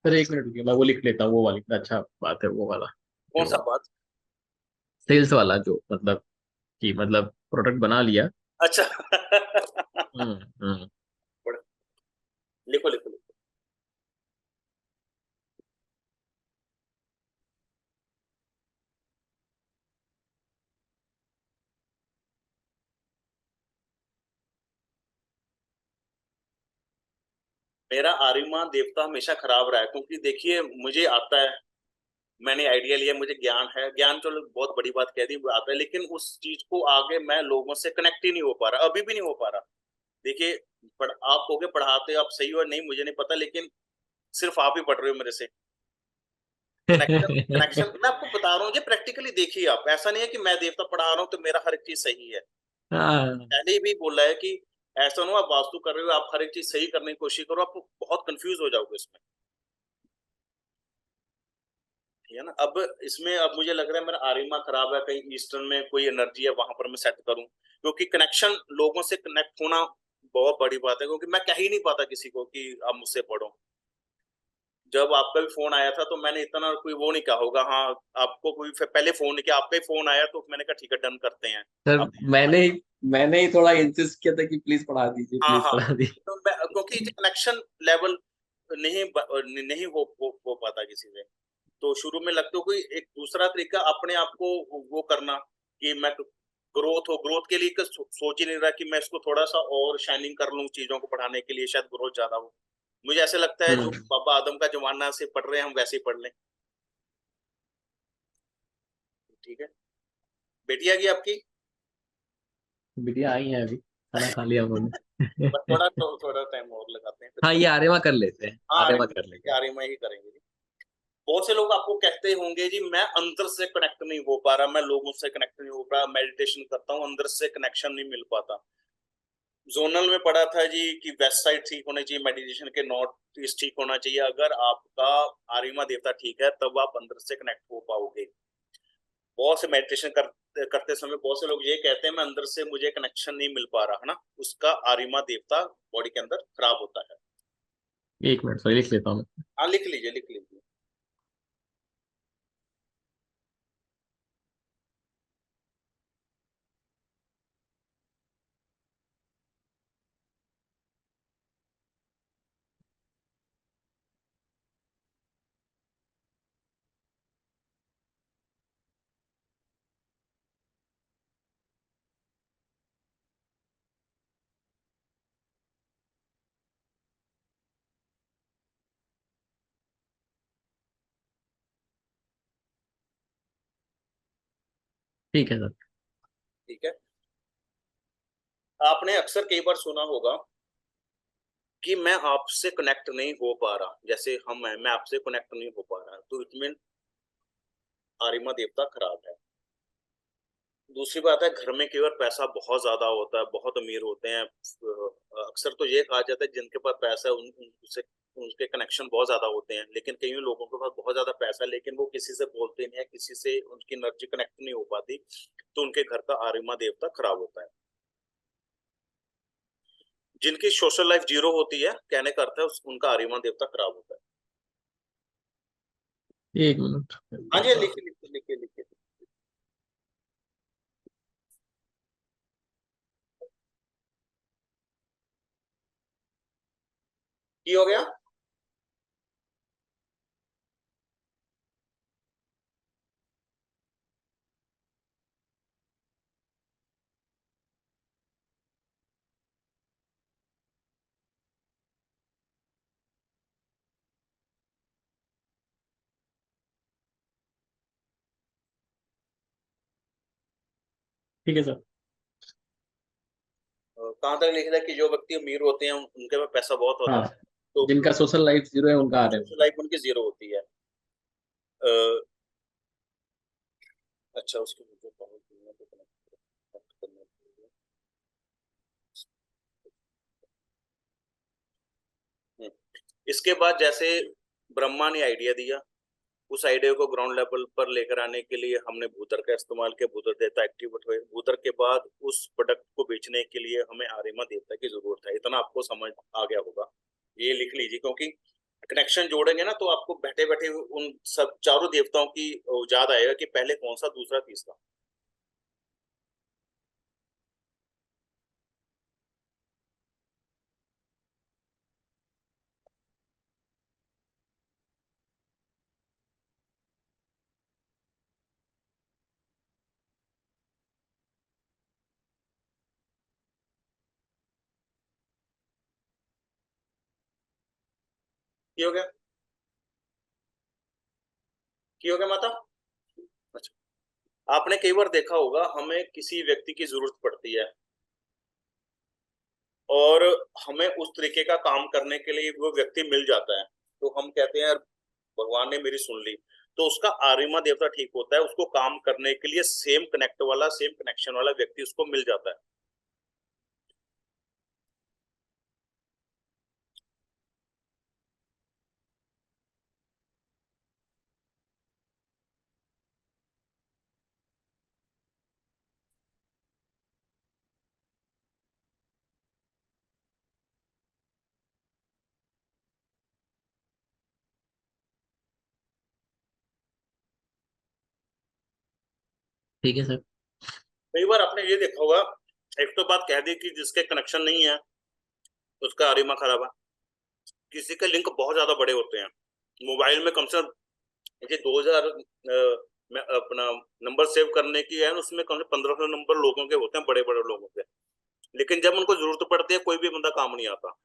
सर एक मिनट रुकिए, मैं वो लिख लेता हूँ, वो वाली अच्छा बात है, वो वाला कौन सा जो बात? सेल्स वाला, जो मतलब कि मतलब प्रोडक्ट बना लिया। अच्छा। हम्म। लिखो लिखो लिखो। मेरा आर्यमा देवता हमेशा खराब रहा है, क्योंकि देखिए मुझे आता है, मैंने आइडिया लिया, मुझे ज्ञान है, ज्ञान चलो बहुत बड़ी बात कह दी, वो आता है, लेकिन उस चीज को आगे मैं लोगों से कनेक्ट ही नहीं हो पा रहा, अभी भी नहीं हो पा रहा। देखिए, आप हो गए पढ़ाते, आप सही हो नहीं मुझे नहीं पता, लेकिन सिर्फ आप ही पढ़ रहे हो मेरे से। कनेक्शन कनेक्शन मैं आपको बता रहा हूँ जी, प्रैक्टिकली देखिए आप, ऐसा नहीं है कि मैं देवता पढ़ा रहा हूँ तो मेरा हर एक चीज सही है। हाँ। पहले भी बोला है कि ऐसा ना हो, आप वास्तु कर रहे हो, आप हर एक चीज सही करने की कोशिश करो, आप बहुत कंफ्यूज हो जाओगे इसमें। ठीक है ना। अब इसमें अब मुझे लग रहा है मेरा आर्यमा खराब है, कहीं ईस्टर्न में कोई एनर्जी है वहां पर मैं सेट करूं, क्योंकि कनेक्शन, लोगों से कनेक्ट होना बहुत बड़ी बात है, क्योंकि मैं कह ही नहीं पाता किसी को कि आप मुझसे पढ़ो। जब आपका भी फोन आया था तो मैंने इतना कोई वो नहीं कहा होगा, हाँ आपको कोई पहले फोन नहीं किया, आपका ही फोन आया तो मैंने कहा ठीक है डन करते हैं। सर अब मैंने ही थोड़ा इंसिस्ट किया था कि प्लीज पढ़ा दीजिए, हाँ प्लीज हाँ, पढ़ा दीजिए। तो मैं, क्योंकि कनेक्शन लेवल नहीं नहीं हो पाता किसी से। तो शुरू में लगता है कोई एक दूसरा तरीका अपने आप को वो करना कि मैं ग्रोथ हो, ग्रोथ के लिए सोच ही नहीं रहा कि मैं इसको थोड़ा सा और शाइनिंग कर लूं चीजों को पढ़ाने के लिए, शायद ग्रोथ ज्यादा हो। मुझे ऐसे लगता है जो हम्म। बाबा आदम का जमाना से पढ़ रहे हैं हम वैसे ही पढ़ लें। ठीक है। बेटी आ गई आपकी? बिटिया आई है अभी, खाना खा लिया उन्होंने। बस थोड़ा तो थोड़ा टाइम और लगाते हैं फिर हाँ, तो। ये आर्यमा कर लेते हैं, हाँ आर्यमा कर लेंगे। आ रही मैं ही करेंगे जी। बहुत से लोग आपको कहते होंगे जी मैं अंदर से कनेक्ट नहीं हो पा रहा, मैं लोगों से कनेक्ट नहीं हो पा रहा, मेडिटेशन करता हूँ अंदर से कनेक्शन नहीं मिल पाता। जोनल में पढ़ा था जी कि वेस्ट साइड ठीक होनी चाहिए, मेडिटेशन के नॉर्थ ईस्ट ठीक होना चाहिए। अगर आपका आर्यमा देवता ठीक है तब आप अंदर से कनेक्ट हो पाओगे। बहुत से मेडिटेशन करते समय बहुत से लोग ये कहते हैं मैं अंदर से मुझे कनेक्शन नहीं मिल पा रहा है ना, उसका आर्यमा देवता बॉडी के अंदर खराब होता है। एक मिनट सर, लिख लेता हूँ मैं। हाँ लिख लीजिए लिख लीजिए। ठीक है सर। ठीक है। आपने अक्सर कई बार सुना होगा कि मैं आपसे कनेक्ट नहीं हो पा रहा, जैसे हम हैं मैं आपसे कनेक्ट नहीं हो पा रहा, तो इट मीन आर्यमा देवता खराब है। दूसरी बात है घर में कई बार पैसा बहुत ज्यादा होता है, बहुत अमीर होते हैं, अक्सर तो ये कहा जाता है जिनके पास पैसा है उनसे उनके कनेक्शन बहुत ज्यादा होते हैं, लेकिन कई लोगों के पास बहुत ज्यादा पैसा है लेकिन वो किसी से बोलते नहीं है, किसी से उनकी एनर्जी कनेक्ट नहीं हो पाती, तो उनके घर का आर्यमा देवता खराब होता है। जिनकी सोशल लाइफ जीरो होती है, कहने का अर्थ है उनका आर्यमा देवता खराब होता है। एक मिनट। हाँ जी लिखिए लिखिए लिखिए लिखिए। की हो गया? ठीक है सर। कहाँ तक लिखा है कि जो व्यक्ति अमीर होते हैं उनके पास पैसा बहुत होता हाँ, है, तो जिनका सोशल लाइफ जीरो है उनका आ रहा सोशल लाइफ उनकी जीरो होती है। अ, अच्छा उसके मुझे बहुत दुनिया को connect करना पड़ेगा। हम्म, इसके बाद जैसे ब्रह्मा ने आइडिया दिया, उस आइडिया को ग्राउंड लेवल पर लेकर आने के लिए हमने भूतर का इस्तेमाल किया, भूतर देवता एक्टिवेट हुए, भूतर के बाद उस प्रोडक्ट को बेचने के लिए हमें आर्यमा देवता की जरूरत है, इतना आपको समझ आ गया होगा। ये लिख लीजिए, क्योंकि कनेक्शन जोड़ेंगे ना तो आपको बैठे बैठे उन सब चारों देवताओं की याद आएगा कि पहले कौन सा दूसरा तीसरा। की हो गया? की हो गया माता? अच्छा। आपने कई बार देखा होगा हमें किसी व्यक्ति की जरूरत पड़ती है और हमें उस तरीके का काम करने के लिए वो व्यक्ति मिल जाता है, तो हम कहते हैं यार भगवान ने मेरी सुन ली, तो उसका आर्यमा देवता ठीक होता है, उसको काम करने के लिए सेम कनेक्ट वाला सेम कनेक्शन वाला व्यक्ति उसको मिल जाता है। ठीक है सर। कई बार आपने ये देखा होगा, एक तो बात कह दी कि जिसके कनेक्शन नहीं है उसका आरिमा खराब है। किसी के लिंक बहुत ज्यादा बड़े होते हैं मोबाइल में, कम से कम ये 2000 में अपना नंबर सेव करने की है, उसमें कम से 1500 नंबर लोगों के होते हैं, बड़े बड़े लोगों के। लेकिन जब उनको जरूरत पड़ती है कोई भी बंदा काम नहीं आता।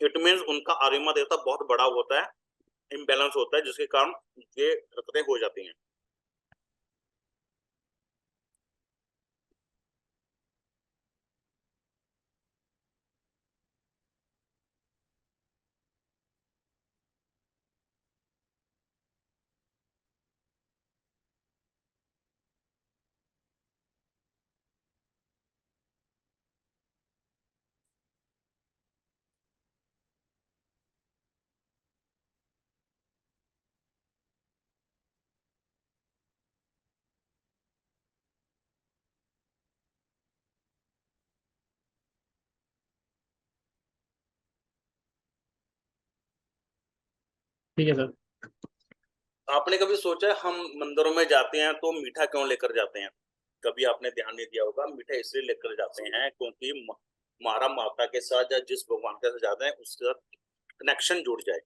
इट मीन्स उनका आरिमा देवता बहुत बड़ा होता है, इम्बेलेंस होता है, जिसके कारण ये हरकतें हो जाती हैं। ठीक है सर। आपने कभी सोचा है, हम मंदिरों में जाते हैं तो मीठा क्यों लेकर जाते हैं? कभी आपने ध्यान नहीं दिया होगा, मीठा इसलिए लेकर जाते हैं क्योंकि हमारा माता के साथ या जिस भगवान के साथ जाते हैं उसके साथ कनेक्शन जुड़ जाए।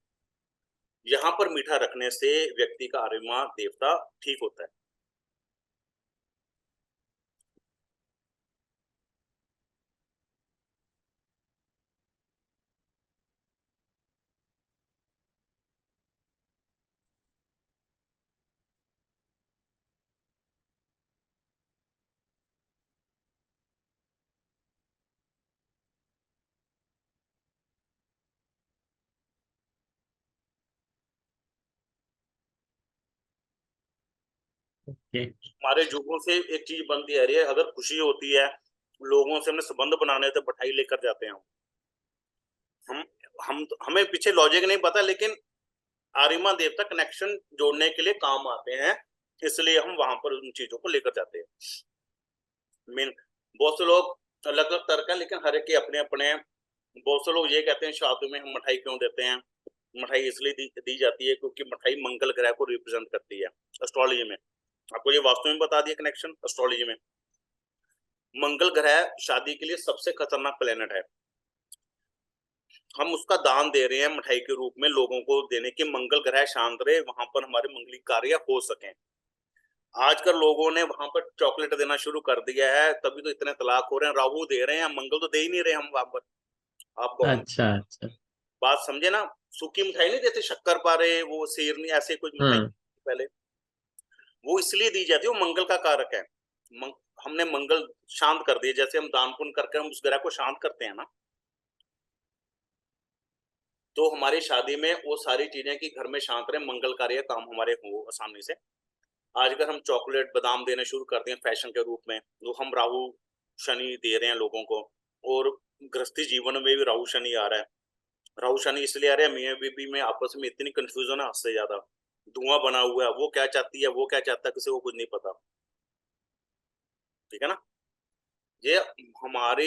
यहाँ पर मीठा रखने से व्यक्ति का आरिमा देवता ठीक होता है। ओके। हमारे जुगों से एक चीज बनती आ रही है, अगर खुशी होती है लोगों से हमने संबंध बनाने तो मिठाई लेकर जाते हैं हम। हमें पीछे लॉजिक नहीं पता, लेकिन आरिमा देवता कनेक्शन जोड़ने के लिए काम आते हैं, इसलिए हम वहां पर उन चीजों को लेकर जाते हैं। मीन बहुत से लोग अलग अलग तर्क है, लेकिन हर एक के अपने अपने। बहुत से लोग ये कहते हैं शादी में हम मिठाई क्यों देते हैं। मिठाई इसलिए दी जाती है क्योंकि मिठाई मंगल ग्रह को रिप्रेजेंट करती है एस्ट्रोलॉजी में। आपको ये वास्तव में बता दिया कनेक्शन एस्ट्रोलॉजी में। मंगल ग्रह शादी के लिए सबसे खतरनाक प्लेनेट है। हम उसका दान दे रहे हैं मिठाई के रूप में लोगों को देने की, मंगल ग्रह शांत रहे, वहां पर हमारे मंगलिक कार्य हो सके। आजकल लोगों ने वहां पर चॉकलेट देना शुरू कर दिया है, तभी तो इतने तलाक हो रहे हैं। राहु दे रहे हैं, मंगल तो दे ही नहीं रहे हम वहां पर। आपको हम अच्छा अच्छा। बात समझे ना। सूखी मिठाई नहीं देते, शक्कर पारे, वो शेरनी, ऐसे कुछ मिठाई हम्म। पहले वो इसलिए दी जाती है, वो मंगल का कारक है। हमने मंगल शांत कर दिया, जैसे हम दान पुण्य करके हम उस ग्रह को शांत करते हैं ना। तो हमारी शादी में वो सारी चीजें कि घर में शांत रहे, मंगल कार्य काम हमारे हो आसानी से। आजकल हम चॉकलेट बादाम देने शुरू कर दिए फैशन के रूप में, जो हम राहु शनि दे रहे हैं लोगों को। और गृहस्थी जीवन में भी राहु शनि आ रहा है। राहु शनि इसलिए आ रहा है, मियाँ बीबी में आपस में इतनी कंफ्यूजन है, हद से ज्यादा धुआं बना हुआ है। वो क्या चाहती है, वो क्या चाहता है, किसी को कुछ नहीं पता। ठीक है ना। ये हमारे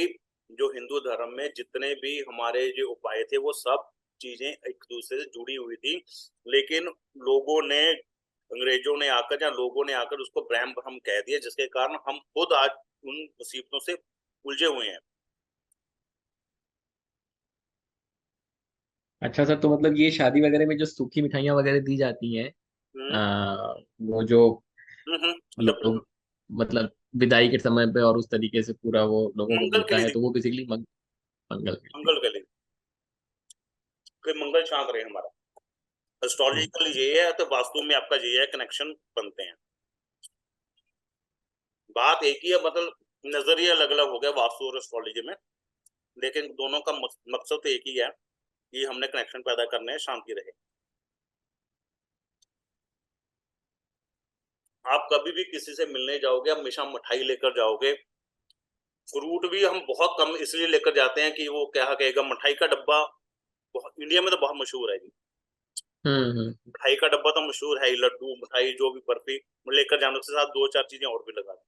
जो हिंदू धर्म में जितने भी हमारे जो उपाय थे वो सब चीजें एक दूसरे से जुड़ी हुई थी। लेकिन लोगों ने, अंग्रेजों ने आकर या लोगों ने आकर उसको ब्रह्म भ्रम कह दिया, जिसके कारण हम खुद आज उन मुसीबतों से उलझे हुए हैं। अच्छा सर, तो मतलब ये शादी वगैरह में जो सूखी मिठाइयाँ वगैरह दी जाती हैं, हम्म। वो जो डब्बू। लोग मतलब विदाई के समय पे और उस तरीके से पूरा वो लोगों को मंगल के मिलता लिए है, दी, तो वो बेसिकली मंगल के लिए। मंगल के लिए कि मंगल शांत रहे हमारा। ठीक। एस्ट्रोलॉजिकल ये है, तो वास्तु में आपका ये है, कनेक्शन बनते हैं। बात एक ही है, मतलब नजरिया अलग अलग हो गया वास्तु और एस्ट्रोलॉजी में, लेकिन दोनों का मकसद तो एक ही है कि हमने कनेक्शन पैदा करने हैं, शांति रहे। आप कभी भी किसी से मिलने जाओगे हमेशा मिठाई लेकर जाओगे। फ्रूट भी हम बहुत कम इसलिए लेकर जाते हैं कि वो क्या कहेगा, मिठाई का डब्बा बहुत इंडिया में तो बहुत मशहूर है जी। हम्म। मिठाई का डब्बा तो मशहूर है ही, लड्डू मिठाई जो भी बर्फी लेकर जाने के साथ दो चार चीजें और भी लगा दें।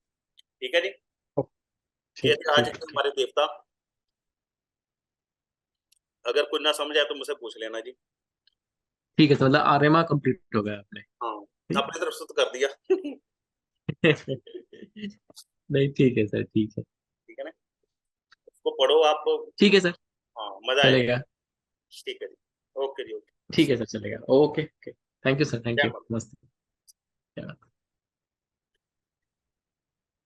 ठीक है जी। ये ठीक थे आज ठीक के ठीक। हमारे देवता। अगर कुछ ना समझ आए तो मुझसे पूछ लेना जी। ठीक है, तो मतलब आर्यमा कंप्लीट हो गया आपने। हाँ, ठीक है। अपनी तरफ से तो कर दिया। नहीं ठीक है सर, ठीक है। ठीक है ना, उसको पढ़ो आप। ठीक है सर, हाँ मजा आएगा। चलेगा। ठीक है जी। ओके जी, ओके। ठीक है सर, चलेगा। Okay okay, thank you sir, thank जय यू, माता। मस्त।